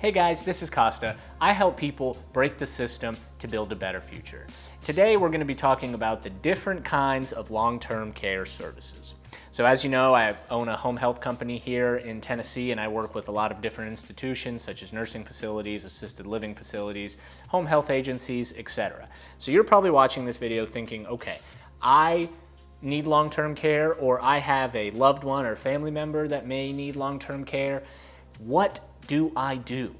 Hey guys, this is Kosta. I help people break the system to build a better future. Today we're going to be talking about the different kinds of long-term care services. So as you know, I own a home health company here in Tennessee, and I work with a lot of different institutions such as nursing facilities, assisted living facilities, home health agencies, etc. So you're probably watching this video thinking, okay, I need long-term care, or I have a loved one or family member that may need long-term care. What do I do?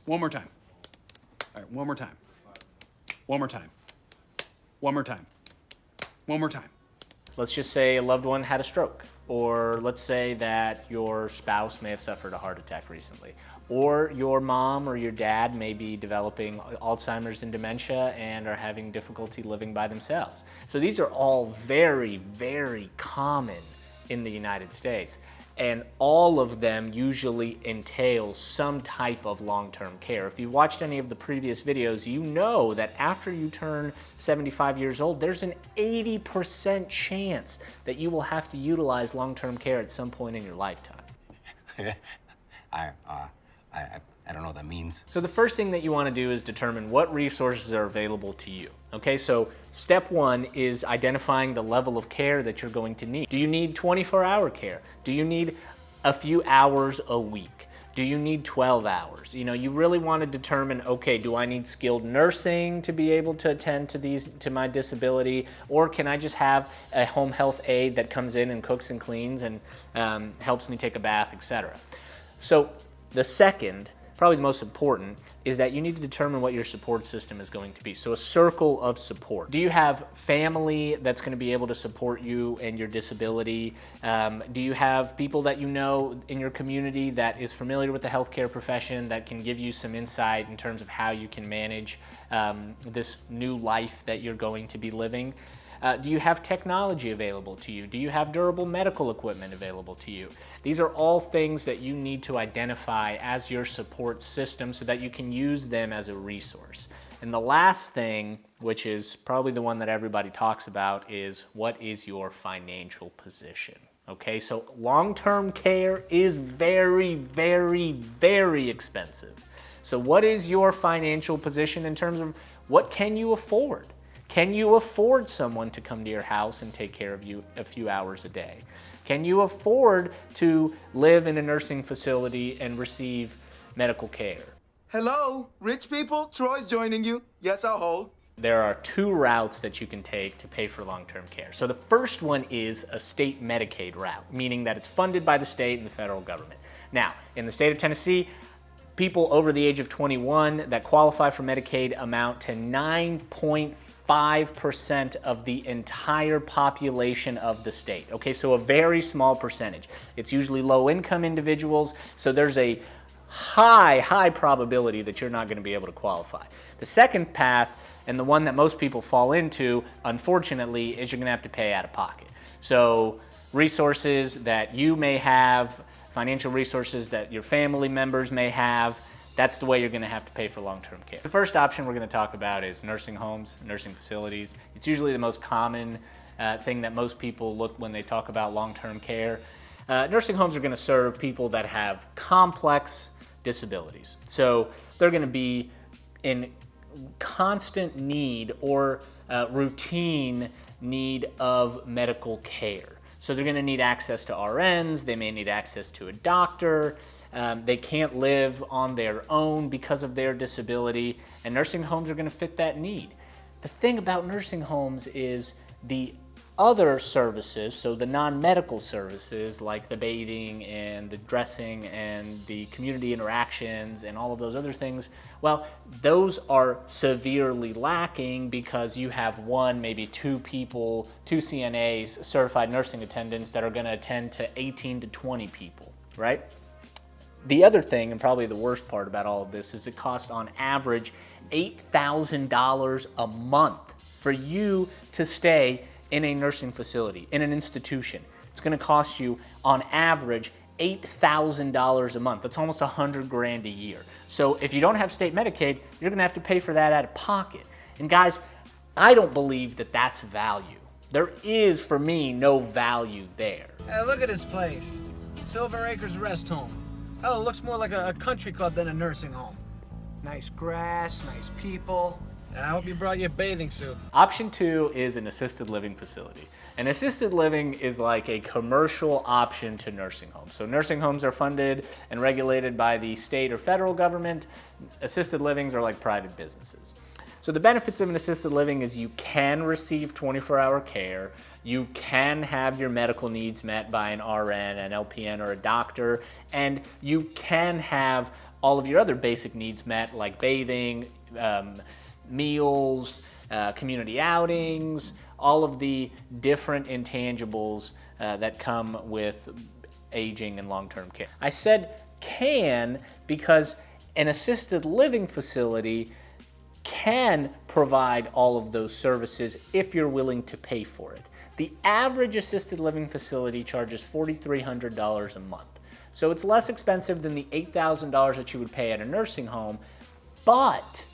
One more time. All right, one more time. One more time. One more time. One more time. Let's just say a loved one had a stroke, or let's say that your spouse may have suffered a heart attack recently, or your mom or your dad may be developing Alzheimer's and dementia and are having difficulty living by themselves. So these are all very, very common in the United States. And all of them usually entail some type of long-term care. If you've watched any of the previous videos, you know that after you turn 75 years old, there's an 80% chance that you will have to utilize long-term care at some point in your lifetime. I don't know what that means. So the first thing that you want to do is determine what resources are available to you. Okay, so step one is identifying the level of care that you're going to need. Do you need 24-hour care? Do you need a few hours a week? Do you need 12 hours? You know, you really want to determine, okay, do I need skilled nursing to be able to attend to my disability, or can I just have a home health aide that comes in and cooks and cleans and helps me take a bath, etc. So the second, probably the most important, is that you need to determine what your support system is going to be. So a circle of support. Do you have family that's going to be able to support you and your disability? Do you have people that you know in your community that is familiar with the healthcare profession that can give you some insight in terms of how you can manage this new life that you're going to be living? Do you have technology available to you? Do you have durable medical equipment available to you? These are all things that you need to identify as your support system so that you can use them as a resource. And the last thing, which is probably the one that everybody talks about, is what is your financial position? Okay, so long-term care is very, very, very expensive. So what is your financial position in terms of what can you afford? Can you afford someone to come to your house and take care of you a few hours a day? Can you afford to live in a nursing facility and receive medical care? Hello, rich people, Troy's joining you. Yes, I'll hold. There are two routes that you can take to pay for long-term care. So the first one is a state Medicaid route, meaning that it's funded by the state and the federal government. Now, in the state of Tennessee, people over the age of 21 that qualify for Medicaid amount to 9.5% of the entire population of the state. Okay, so a very small percentage. It's usually low-income individuals, so there's a high probability that you're not going to be able to qualify. The second path, and the one that most people fall into, unfortunately, is you're going to have to pay out of pocket. So resources that you may have, financial resources that your family members may have, that's the way you're going to have to pay for long-term care. The first option we're going to talk about is nursing homes, nursing facilities. It's usually the most common thing that most people look when they talk about long-term care. Nursing homes are going to serve people that have complex disabilities. So they're going to be in constant need or routine need of medical care. So they're going to need access to RNs, they may need access to a doctor, they can't live on their own because of their disability, and nursing homes are going to fit that need. The thing about nursing homes is the other services, so the non-medical services like the bathing and the dressing and the community interactions and all of those other things, well, those are severely lacking because you have one, maybe two people, two CNAs, certified nursing attendants, that are going to attend to 18 to 20 people, right? The other thing, and probably the worst part about all of this, is it costs on average $8,000 a month for you to stay in a nursing facility, in an institution. It's going to cost you on average $8,000 a month. That's almost $100,000 a year. So if you don't have state Medicaid, you're going to have to pay for that out of pocket. And guys, I don't believe that that's value. There is, for me, no value there. Hey, look at this place. Silver Acres Rest Home. Hell, it looks more like a country club than a nursing home. Nice grass, nice people. I hope you brought your bathing suit. Option 2 is an assisted living facility. An assisted living is like a commercial option to nursing homes. So nursing homes are funded and regulated by the state or federal government. Assisted livings are like private businesses. So the benefits of an assisted living is you can receive 24-hour care, you can have your medical needs met by an RN, an LPN, or a doctor, and you can have all of your other basic needs met like bathing, meals, community outings, all of the different intangibles that come with aging and long-term care. I said can because an assisted living facility can provide all of those services if you're willing to pay for it. The average assisted living facility charges $4,300 a month. So it's less expensive than the $8,000 that you would pay at a nursing home, but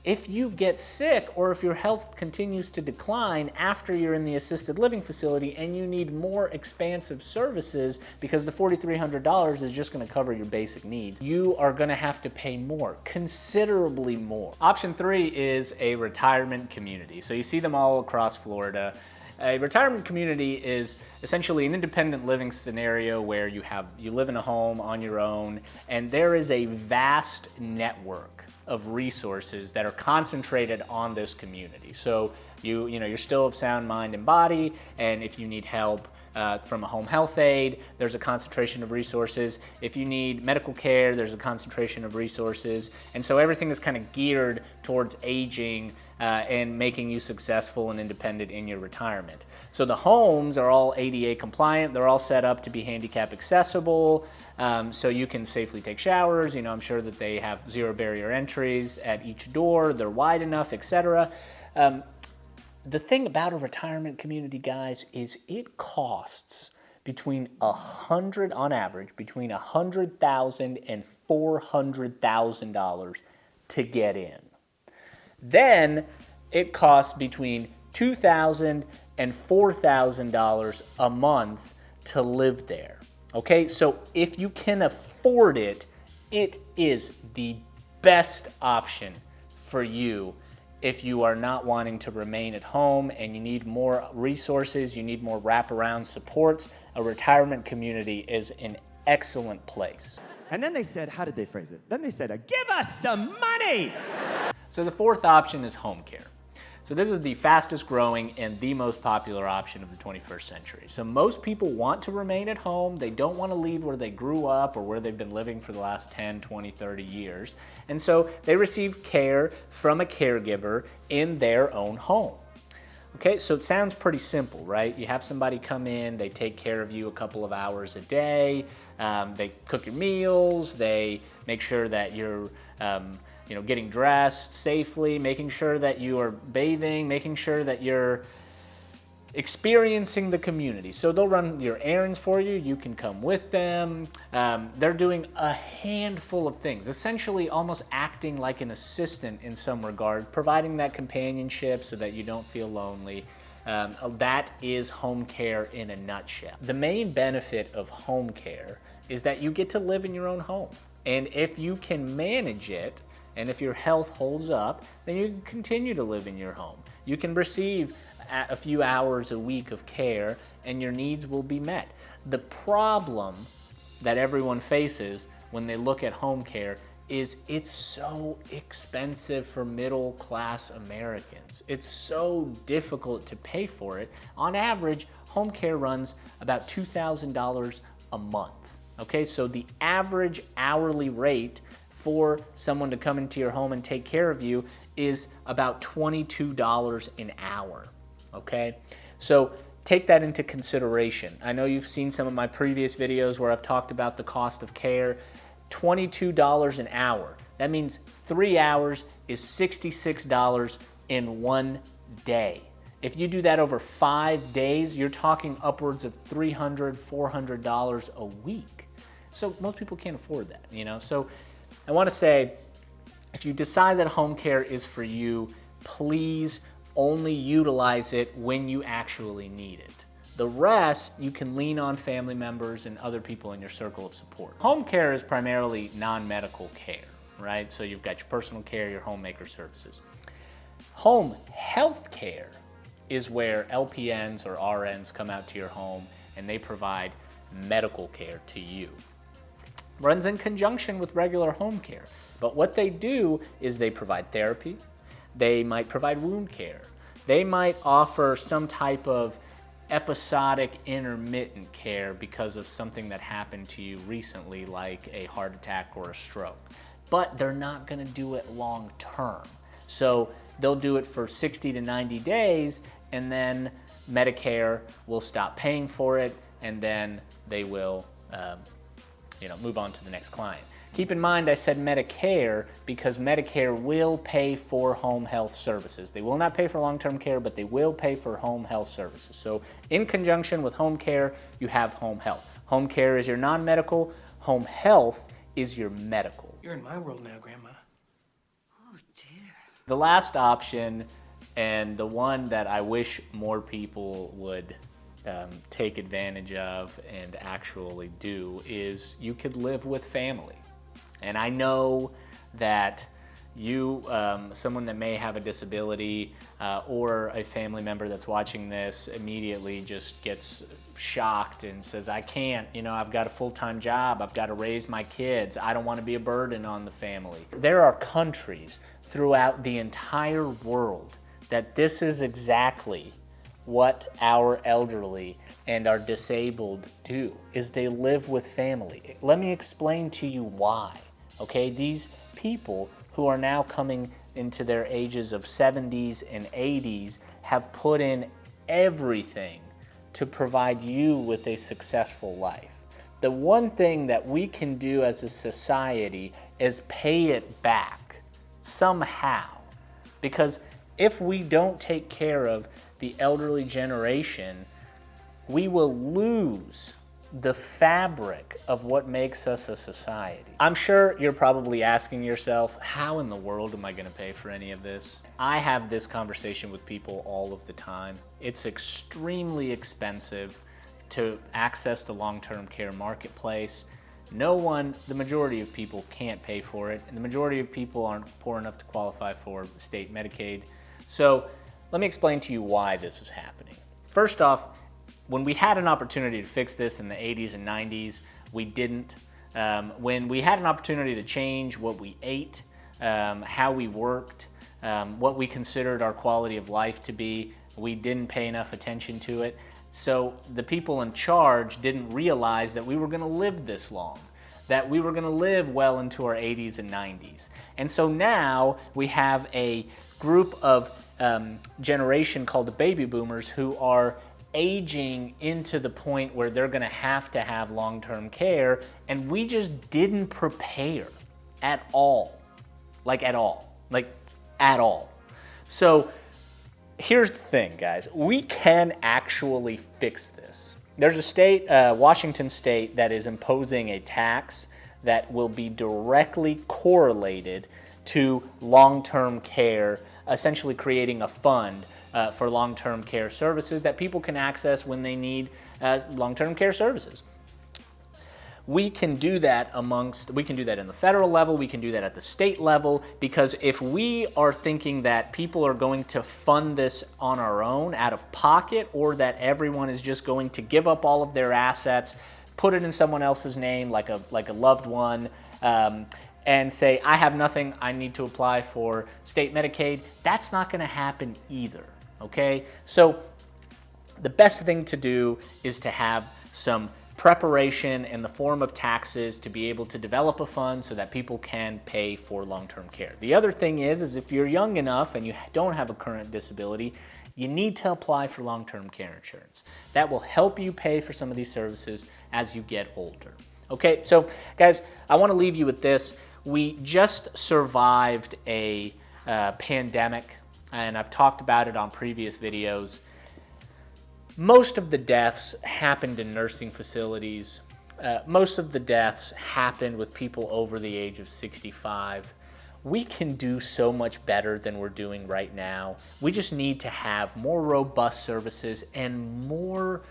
if you get sick or if your health continues to decline after you're in the assisted living facility and you need more expansive services because the $4,300 is just going to cover your basic needs, you are going to have to pay more, considerably more. Option 3 is a retirement community. So you see them all across Florida. A retirement community is essentially an independent living scenario where you live in a home on your own, and there is a vast network of resources that are concentrated on this community. So you're still of sound mind and body, and if you need help from a home health aide, there's a concentration of resources. If you need medical care, there's a concentration of resources. And so everything is kind of geared towards aging and making you successful and independent in your retirement. So the homes are all ADA compliant. They're all set up to be handicap accessible. So you can safely take showers. I'm sure that they have zero barrier entries at each door. They're wide enough, etc. The thing about a retirement community, guys, is it costs between on average, between $100,000 and $400,000 to get in. Then it costs between $2,000 and $4,000 a month to live there. Okay, so if you can afford it, it is the best option for you if you are not wanting to remain at home and you need more resources, you need more wraparound supports. A retirement community is an excellent place. And then they said, how did they phrase it? Then they said, give us some money! So the fourth option is home care. So this is the fastest growing and the most popular option of the 21st century. So most people want to remain at home. They don't want to leave where they grew up or where they've been living for the last 10, 20, 30 years. And so they receive care from a caregiver in their own home. Okay, so it sounds pretty simple, right? You have somebody come in, they take care of you a couple of hours a day, they cook your meals, they make sure that you're getting dressed safely, making sure that you are bathing, making sure that you're experiencing the community. So they'll run your errands for you, you can come with them. They're doing a handful of things, essentially almost acting like an assistant in some regard, providing that companionship so that you don't feel lonely. That is home care in a nutshell. The main benefit of home care is that you get to live in your own home. And if you can manage it, and if your health holds up, then you can continue to live in your home. You can receive a few hours a week of care and your needs will be met. The problem that everyone faces when they look at home care is it's so expensive for middle class Americans. It's so difficult to pay for it. On average, home care runs about $2,000 a month. Okay, so the average hourly rate for someone to come into your home and take care of you is about $22 an hour, okay? So take that into consideration. I know you've seen some of my previous videos where I've talked about the cost of care. $22 an hour. That means 3 hours is $66 in 1 day. If you do that over 5 days, you're talking upwards of $300, $400 a week. So most people can't afford that, So I want to say, if you decide that home care is for you, please only utilize it when you actually need it. The rest, you can lean on family members and other people in your circle of support. Home care is primarily non-medical care, right? So you've got your personal care, your homemaker services. Home health care is where LPNs or RNs come out to your home and they provide medical care to you. Runs in conjunction with regular home care. But what they do is they provide therapy, they might provide wound care, they might offer some type of episodic intermittent care because of something that happened to you recently, like a heart attack or a stroke. But they're not going to do it long term. So they'll do it for 60 to 90 days, and then Medicare will stop paying for it, and then they will move on to the next client. Keep in mind I said Medicare because Medicare will pay for home health services. They will not pay for long-term care, but they will pay for home health services. So in conjunction with home care, you have home health. Home care is your non-medical, home health is your medical. You're in my world now, Grandma. Oh, dear. The last option, and the one that I wish more people would take advantage of and actually do, is you could live with family. And I know that you, someone that may have a disability or a family member that's watching this immediately just gets shocked and says, I can't, I've got a full-time job, I've got to raise my kids, I don't want to be a burden on the family. There are countries throughout the entire world that this is exactly what our elderly and our disabled do, is they live with family. Let me explain to you why, okay? These people who are now coming into their ages of 70s and 80s have put in everything to provide you with a successful life. The one thing that we can do as a society is pay it back somehow, because if we don't take care of the elderly generation, we will lose the fabric of what makes us a society. I'm sure you're probably asking yourself, how in the world am I going to pay for any of this? I have this conversation with people all of the time. It's extremely expensive to access the long-term care marketplace. The majority of people can't pay for it, and the majority of people aren't poor enough to qualify for state Medicaid. So let me explain to you why this is happening. First off, when we had an opportunity to fix this in the 80s and 90s, we didn't. When we had an opportunity to change what we ate, how we worked, what we considered our quality of life to be, we didn't pay enough attention to it. So the people in charge didn't realize that we were going to live this long, that we were going to live well into our 80s and 90s. And so now we have a group of generation called the baby boomers who are aging into the point where they're going to have long-term care, and we just didn't prepare at all. So here's the thing, guys. We can actually fix this. There's a state, Washington State, that is imposing a tax that will be directly correlated to long-term care, essentially creating a fund for long-term care services that people can access when they need long-term care services. We can do that we can do that in the federal level, we can do that at the state level, because if we are thinking that people are going to fund this on our own out of pocket, or that everyone is just going to give up all of their assets, put it in someone else's name, like a loved one, and say, I have nothing, I need to apply for state Medicaid, that's not going to happen either, okay? So the best thing to do is to have some preparation in the form of taxes to be able to develop a fund so that people can pay for long-term care. The other thing is if you're young enough and you don't have a current disability, you need to apply for long-term care insurance. That will help you pay for some of these services as you get older. Okay, so guys, I want to leave you with this. We just survived a pandemic, and I've talked about it on previous videos. Most of the deaths happened in nursing facilities. Most of the deaths happened with people over the age of 65. We can do so much better than we're doing right now. We just need to have more robust services and more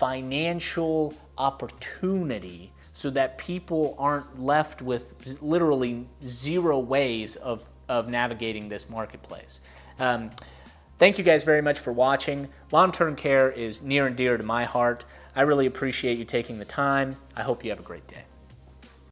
financial opportunity so that people aren't left with literally zero ways of navigating this marketplace. Thank you guys very much for watching. Long-term care is near and dear to my heart. I really appreciate you taking the time. I hope you have a great day.